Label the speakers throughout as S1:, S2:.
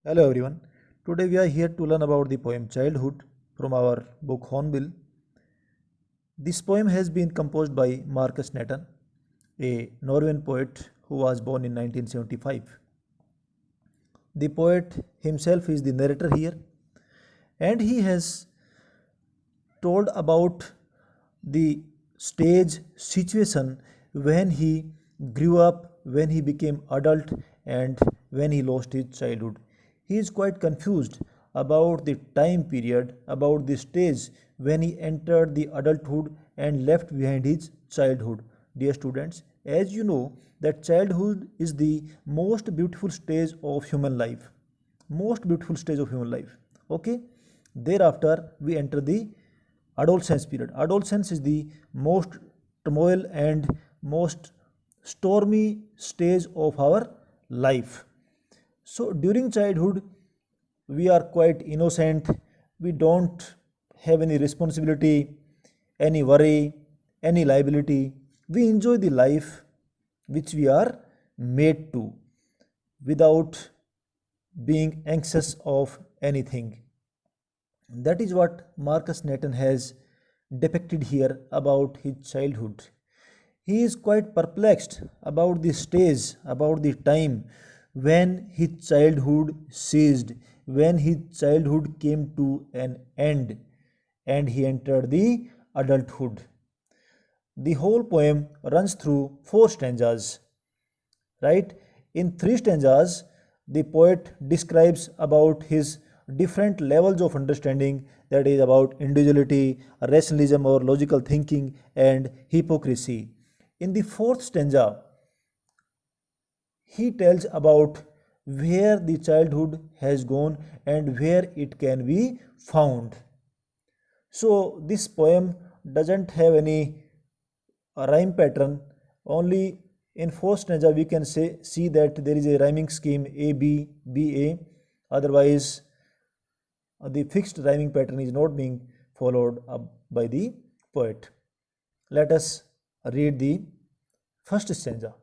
S1: Hello everyone. Today we are here to learn about the poem Childhood from our book Hornbill. This poem has been composed by Marcus Nathan, a Norwegian poet who was born in 1975. The poet himself is the narrator here, and he has told about the stage situation when he grew up, when he became adult, and when he lost his childhood. He is quite confused about the time period, about the stage when he entered the adulthood and left behind his childhood. Dear students, as you know, that childhood is the most beautiful stage of human life. Most beautiful stage of human life. Okay? Thereafter, we enter the adolescence period. Adolescence is the most turmoil and most stormy stage of our life. So during childhood, we are quite innocent. We don't have any responsibility, any worry, any liability. We enjoy the life which we are made to without being anxious of anything. That is what Marcus Nathan has depicted here about his childhood. He is quite perplexed about the stage, about the time when his childhood ceased, when his childhood came to an end and he entered the adulthood. The whole poem runs through four stanzas, right? In three stanzas, the poet describes about his different levels of understanding, that is about individuality, rationalism or logical thinking, and hypocrisy. In the fourth stanza, he tells about where the childhood has gone and where it can be found. So this poem doesn't have any rhyme pattern. Only in fourth stanza we can see that there is a rhyming scheme A B B A. Otherwise, the fixed rhyming pattern is not being followed up by the poet. Let us read the first stanza.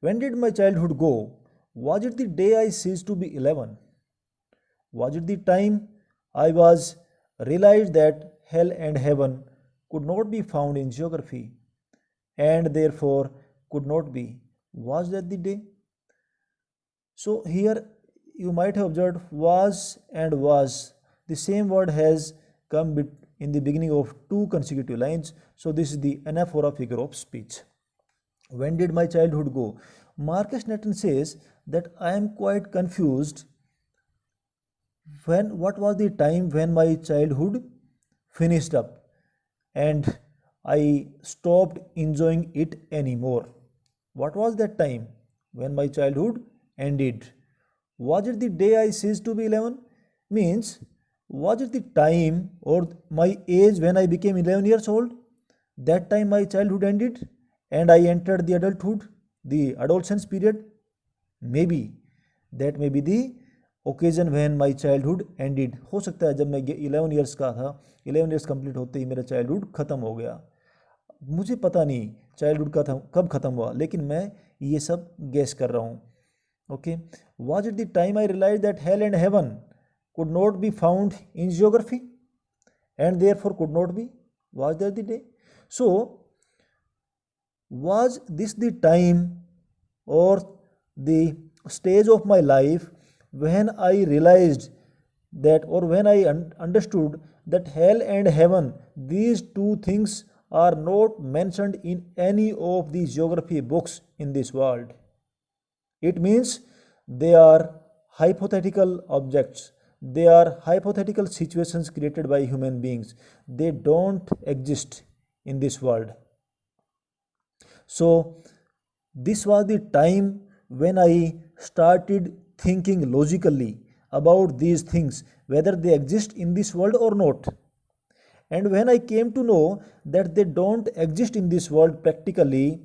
S1: When did my childhood go? Was it the day I ceased to be 11? Was it the time I was realized that hell and heaven could not be found in geography and therefore could not be? Was that the day? So here you might have observed was and was. The same word has come in the beginning of two consecutive lines. So this is the anaphora figure of speech. When did my childhood go? Marcus Nathan says that I am quite confused. What was the time when my childhood finished up and I stopped enjoying it anymore? What was that time when my childhood ended? Was it the day I ceased to be 11? Means, was it the time or my age when I became 11 years old? That time my childhood ended and I entered the adulthood, the adolescence period? Maybe. That may be the occasion when my childhood ended. हो सकता है जब मैं 11 years का था, 11 years complete होते ही मेरा childhood ख़त्म हो गया. मुझे पता नहीं चाइल्डहुड का कब ख़त्म हुआ, लेकिन मैं ये सब गेस कर रहा हूँ. Okay. Was it the time I realise that hell and heaven could not be found in geography and therefore could not be? Was that the day? So was this the time or the stage of my life when I realized that, or when I understood that hell and heaven, these two things are not mentioned in any of the geography books in this world? It means they are hypothetical objects, they are hypothetical situations created by human beings, they don't exist in this world. So this was the time when I started thinking logically about these things, whether they exist in this world or not. And when I came to know that they don't exist in this world practically,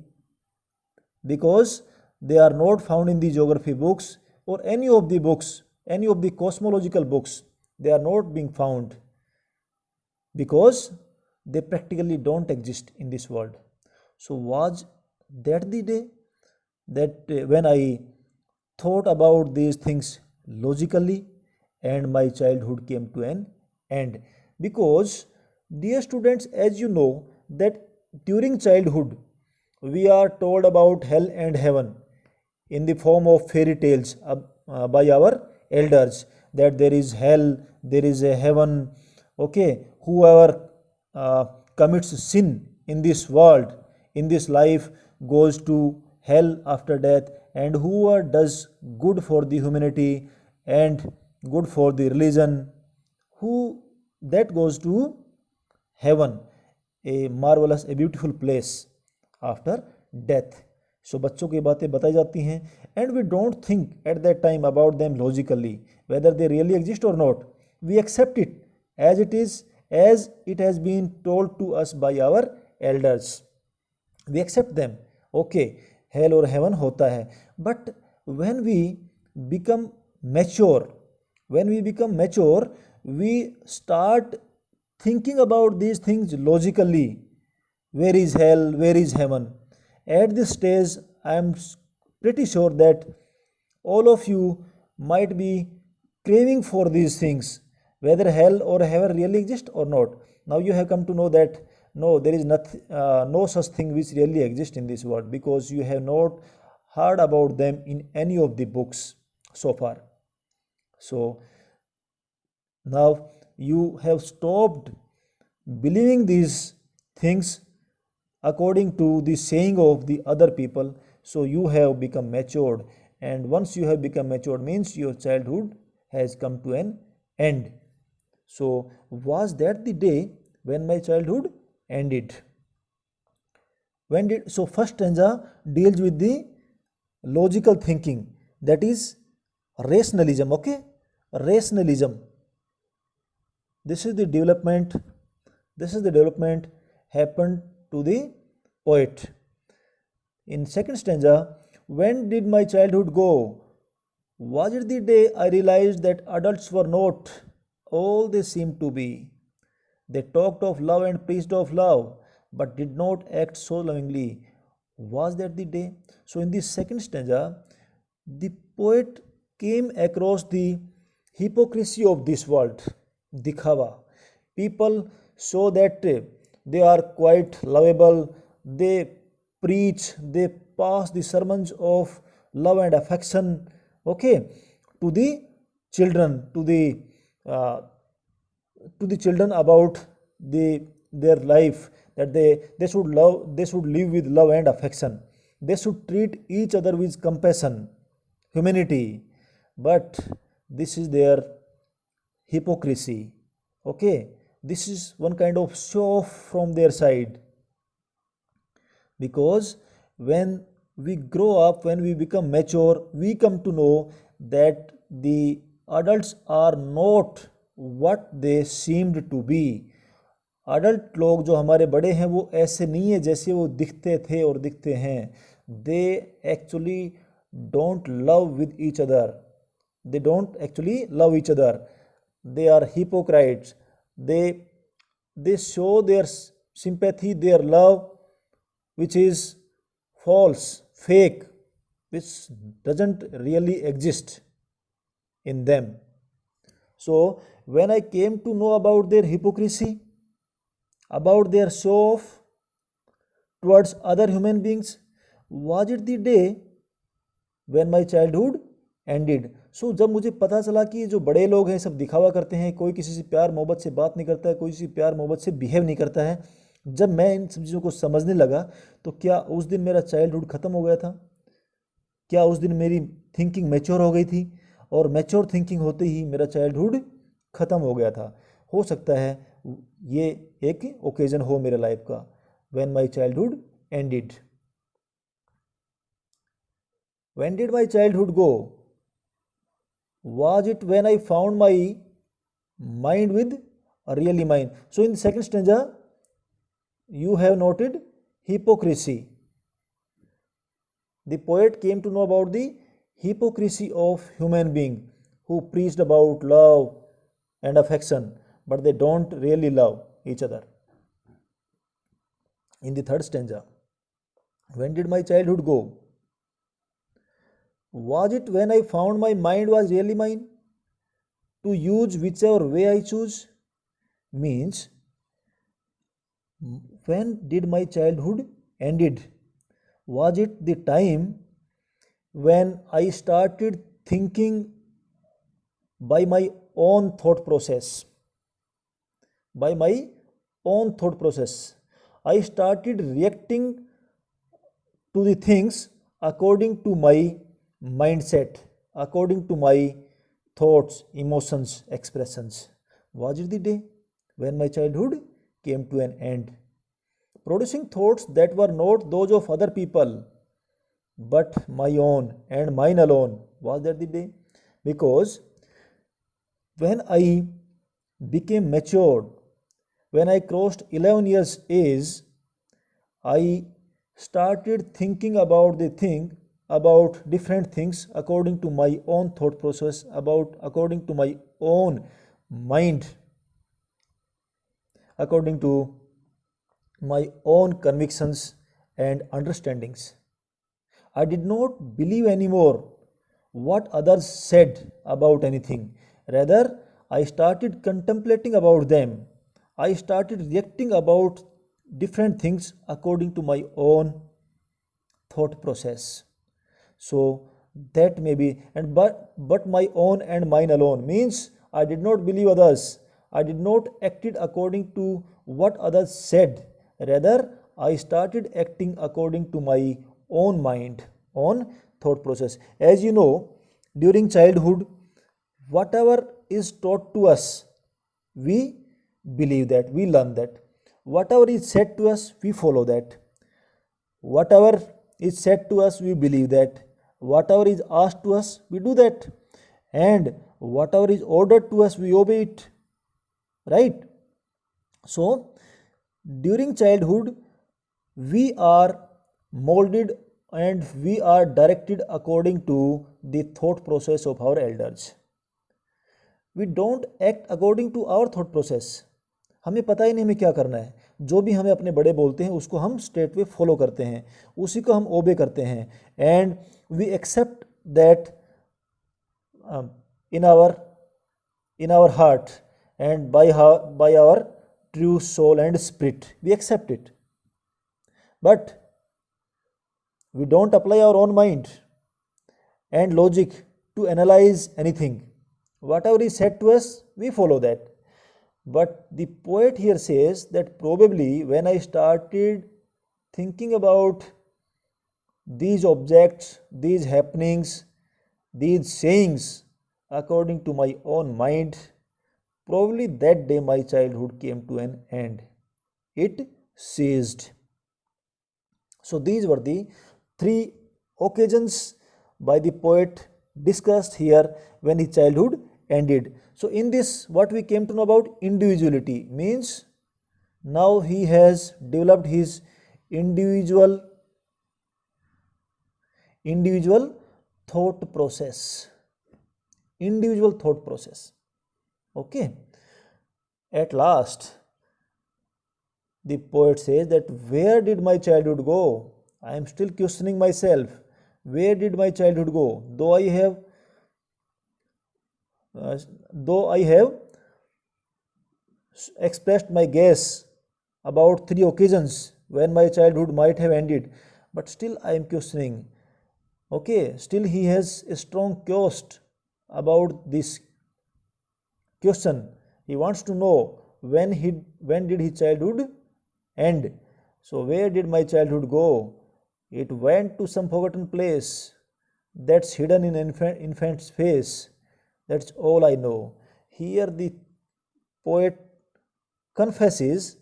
S1: because they are not found in the geography books or any of the books, any of the cosmological books, they are not being found because they practically don't exist in this world. So was that the day that when I thought about these things logically and my childhood came to an end. Because, dear students, as you know, that during childhood we are told about hell and heaven in the form of fairy tales by our elders, that there is hell, there is a heaven. Okay, whoever commits sin in this world, in this life, goes to hell after death, and whoever does good for the humanity and good for the religion, who that goes to heaven, a marvelous, a beautiful place after death. So बच्चों की बातें बताई जाती हैं, and we don't think at that time about them logically whether they really exist और not. We accept it as it is, as it has been told to us by our elders. We accept them. Okay, hell or heaven होता है. But when we become mature, we start thinking about these things logically. Where is hell? Where is heaven? At this stage, I am pretty sure that all of you might be craving for these things, whether hell or heaven really exist or not. Now you have come to know that no, there is no such thing which really exists in this world, because you have not heard about them in any of the books so far. So now you have stopped believing these things according to the saying of the other people. So you have become matured, and once you have become matured means your childhood has come to an end. So was that the day when my childhood ended? So first stanza deals with the logical thinking, that is rationalism. Okay, rationalism. This is the development happened to the poet. In second stanza, when did my childhood go? Was it the day I realized that adults were not all they seemed to be? They talked of love and preached of love, but did not act so lovingly. Was that the day? So in the second stanza, the poet came across the hypocrisy of this world, dikhava. People show that they are quite lovable, they preach, they pass the sermons of love and affection, okay, to the children, to the children about their life, that they should live with love and affection, they should treat each other with compassion, humanity. But this is their hypocrisy. Okay, this is one kind of show off from their side, because when we grow up, when we become mature, we come to know that the adults are not what they seemed to be. Adult लोग जो हमारे बड़े हैं वो ऐसे नहीं है जैसे वो दिखते थे और दिखते हैं. They actually don't love with each other, they don't actually love each other. They are hypocrites. They show their sympathy, their love, which is false, fake, which doesn't really exist in them. So when I came to know about their hypocrisy, about their show off towards other human beings, was it the day when my childhood ended? सो जब मुझे पता चला कि जो बड़े लोग हैं सब दिखावा करते हैं, कोई किसी से प्यार मोहब्बत से बात नहीं करता है, कोई किसी प्यार मोहब्बत से बिहेव नहीं करता है, जब मैं इन सब चीज़ों को समझने लगा, तो क्या उस दिन मेरा चाइल्डहुड ख़त्म हो गया था? क्या उस दिन मेरी थिंकिंग मैच्योर हो गई थी? और मैच्योर थिंकिंग होते ही मेरा चाइल्डहुड ख़त्म हो गया था. हो सकता है ये एक ओकेजन हो मेरे लाइफ का, when my childhood ended. When did my childhood go? Was it when I found my mind with really mine? So in the second stanza, you have noted hypocrisy. The poet came to know about the hypocrisy of human being who preached about love and affection, but they don't really love each other. In the third stanza, when did my childhood go? Was it when I found my mind was really mine? to use whichever way I choose. Means, when did my childhood ended? Was it the time when I started thinking by my own thought process? By my own thought process, I started reacting to the things according to my mindset, according to my thoughts, emotions, expressions. Was it the day when my childhood came to an end? Producing thoughts that were not those of other people but my own and mine alone. Was that the day? Because when I became matured, when I crossed 11 years age, I started thinking about different things according to my own thought process, according to my own mind, according to my own convictions and understandings. I did not believe anymore what others said about anything. Rather, I started contemplating about them. I started reacting about different things according to my own thought process. So that may be, and but my own and mine alone means I did not believe others. I did not acted according to what others said. Rather, I started acting according to my own mind, own thought process. As you know, during childhood, whatever is taught to us, we believe that, we learn that. Whatever is said to us, we follow that. Whatever is said to us, we believe that. Whatever is asked to us, we do that. And whatever is ordered to us, we obey it. Right? So, during childhood, we are molded and we are directed according to the thought process of our elders. We don't act according to our thought process. हमें पता ही नहीं हमें क्या करना है. जो भी हमें अपने बड़े बोलते हैं उसको हम स्ट्रेट वे फॉलो करते हैं, उसी को हम ओबे करते हैं. And we accept that in our heart and by our true soul and spirit, we accept it. But we don't apply our own mind and logic to analyze anything. Whatever is said to us, we follow that. But the poet here says that probably when I started thinking about these objects, these happenings, these sayings according to my own mind, probably that day my childhood came to an end. It ceased. So these were the three occasions by the poet discussed here when his childhood ended. So in this, what we came to know about individuality means now he has developed his individual thought process. Individual thought process. Okay. At last, the poet says that where did my childhood go? I am still questioning myself. Where did my childhood go? Though I have expressed my guess about three occasions when my childhood might have ended, but still I am questioning. Okay, still he has a strong quest about this question. He wants to know when did his childhood end. So where did my childhood go? It went to some forgotten place that's hidden in infant's face. That's all I know. Here the poet confesses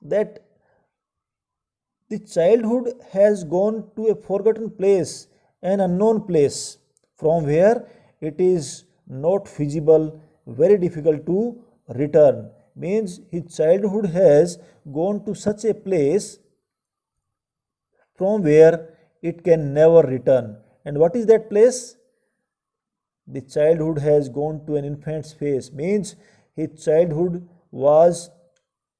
S1: that the childhood has gone to a forgotten place, an unknown place, from where it is not feasible, very difficult to return. Means his childhood has gone to such a place from where it can never return. And what is that place? The childhood has gone to an infant's face. Means his childhood was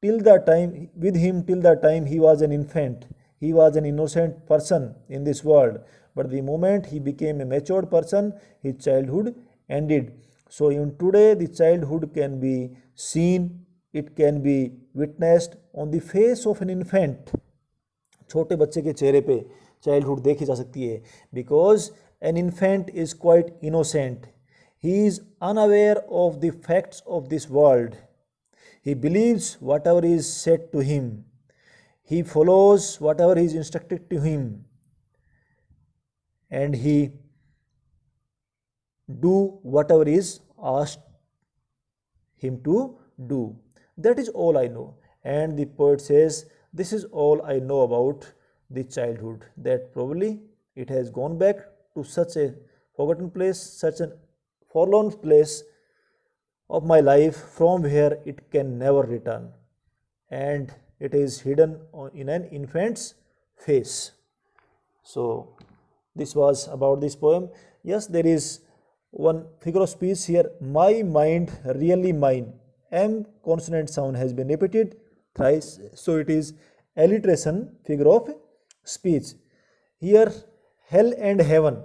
S1: till the time with him till the time he was an infant. He was an innocent person in this world. But the moment he became a matured person, his childhood ended. So even today the childhood can be seen, it can be witnessed on the face of an infant. छोटे बच्चे के चेहरे पे childhood देखी जा सकती है, because an infant is quite innocent, he is unaware of the facts of this world, he believes whatever is said to him, he follows whatever is instructed to him, and he do whatever is asked him to do. That is all I know. And the poet says, this is all I know about the childhood, that probably it has gone back to such a forgotten place, such a forlorn place of my life from where it can never return, and it is hidden in an infant's face. So this was about this poem. Yes, there is one figure of speech here, my mind really mine, m consonant sound has been repeated thrice, so it is alliteration figure of speech. Here hell and heaven,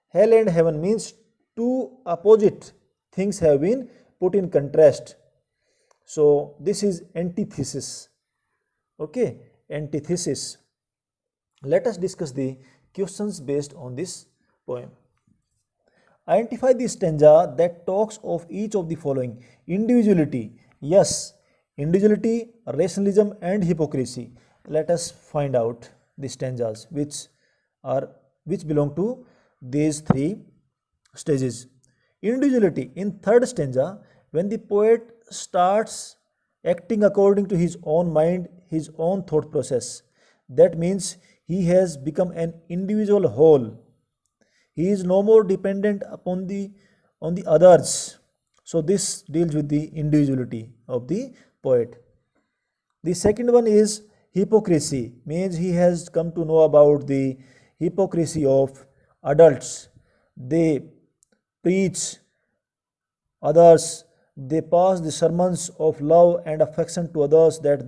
S1: hell and heaven means two opposite things have been put in contrast, so this is antithesis. Okay, antithesis. Let us discuss the questions based on this poem. Identify the stanza that talks of each of the following: individuality, yes, individuality, rationalism and hypocrisy. Let us find out the stanzas which belong to these three stages. Individuality, in third stanza, when the poet starts acting according to his own mind, his own thought process, that means he has become an individual whole, he is no more dependent upon the others. So this deals with the individuality of the poet. The second one is hypocrisy, means he has come to know about the hypocrisy of adults. They preach others, they pass the sermons of love and affection to others, that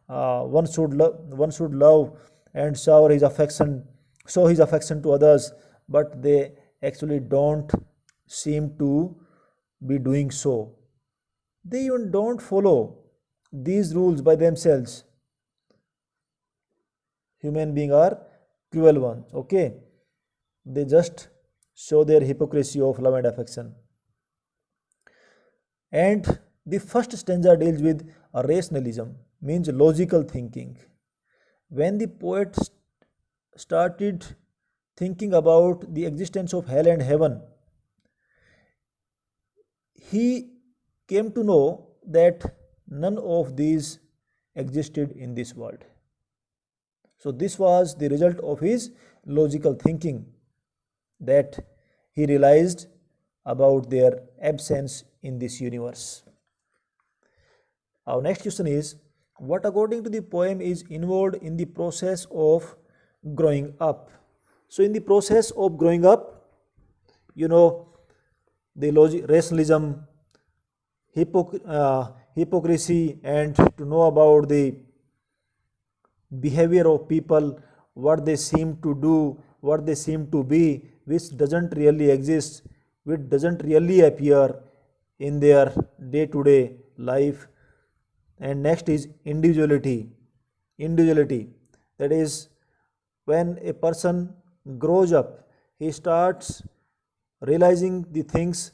S1: one should love and shower his affection, show his affection to others, but they actually don't seem to be doing so. They even don't follow these rules by themselves. Human beings are cruel ones, okay? They just show their hypocrisy of love and affection. And the first stanza deals with rationalism, means logical thinking. When the poet started thinking about the existence of hell and heaven, he came to know that none of these existed in this world. So this was the result of his logical thinking, that he realized about their absence in this universe. Our next question is, what according to the poem is involved in the process of growing up? So in the process of growing up, you know, the rationalism, hypocrisy, and to know about the behavior of people, what they seem to do, what they seem to be, which doesn't really exist, which doesn't really appear in their day-to-day life. And next is individuality. Individuality, that is, when a person grows up, he starts realizing the things,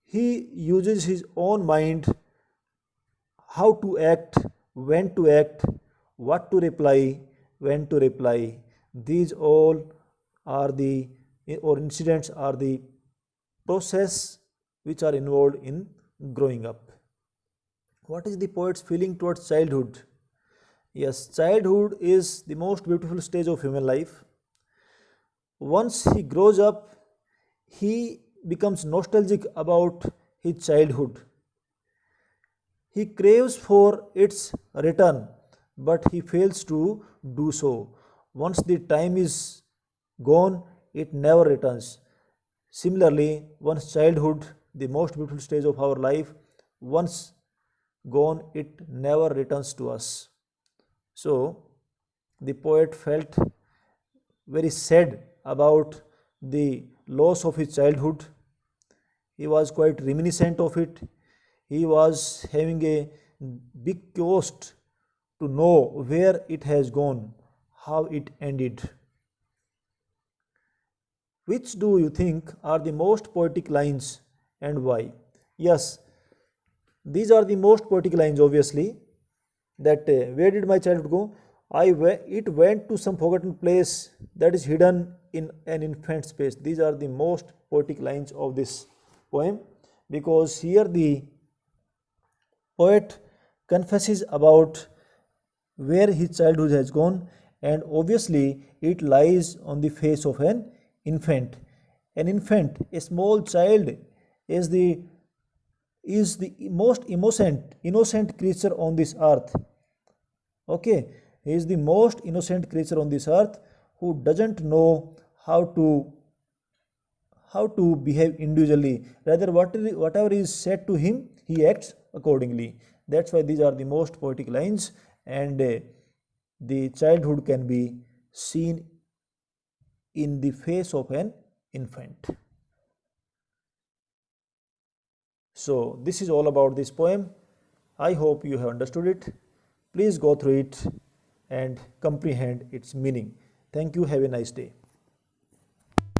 S1: he uses his own mind, how to act, when to act, what to reply, when to reply. These all are the, or incidents are the process which are involved in growing up. What is the poet's feeling towards childhood? Yes, childhood is the most beautiful stage of human life. Once he grows up, he becomes nostalgic about his childhood. He craves for its return, but he fails to do so. Once the time is gone, it never returns. Similarly, once childhood, the most beautiful stage of our life, once gone, it never returns to us. So the poet felt very sad about the loss of his childhood. He was quite reminiscent of it. He was having a big quest to know where it has gone, how it ended. Which do you think are the most poetic lines and why? Yes, these are the most poetic lines, obviously. That where did my childhood go? It went to some forgotten place that is hidden in an infant space. These are the most poetic lines of this poem, because here the poet confesses about where his childhood has gone, and obviously it lies on the face of an infant. An infant, a small child, is the most innocent creature on this earth. Okay, he is the most innocent creature on this earth, who doesn't know how to behave individually. Rather, whatever is said to him, he acts accordingly. That's why these are the most poetic lines, and the childhood can be seen in the face of an infant. So this is all about this poem. I hope you have understood it. Please go through it and comprehend its meaning. Thank you. Have a nice day.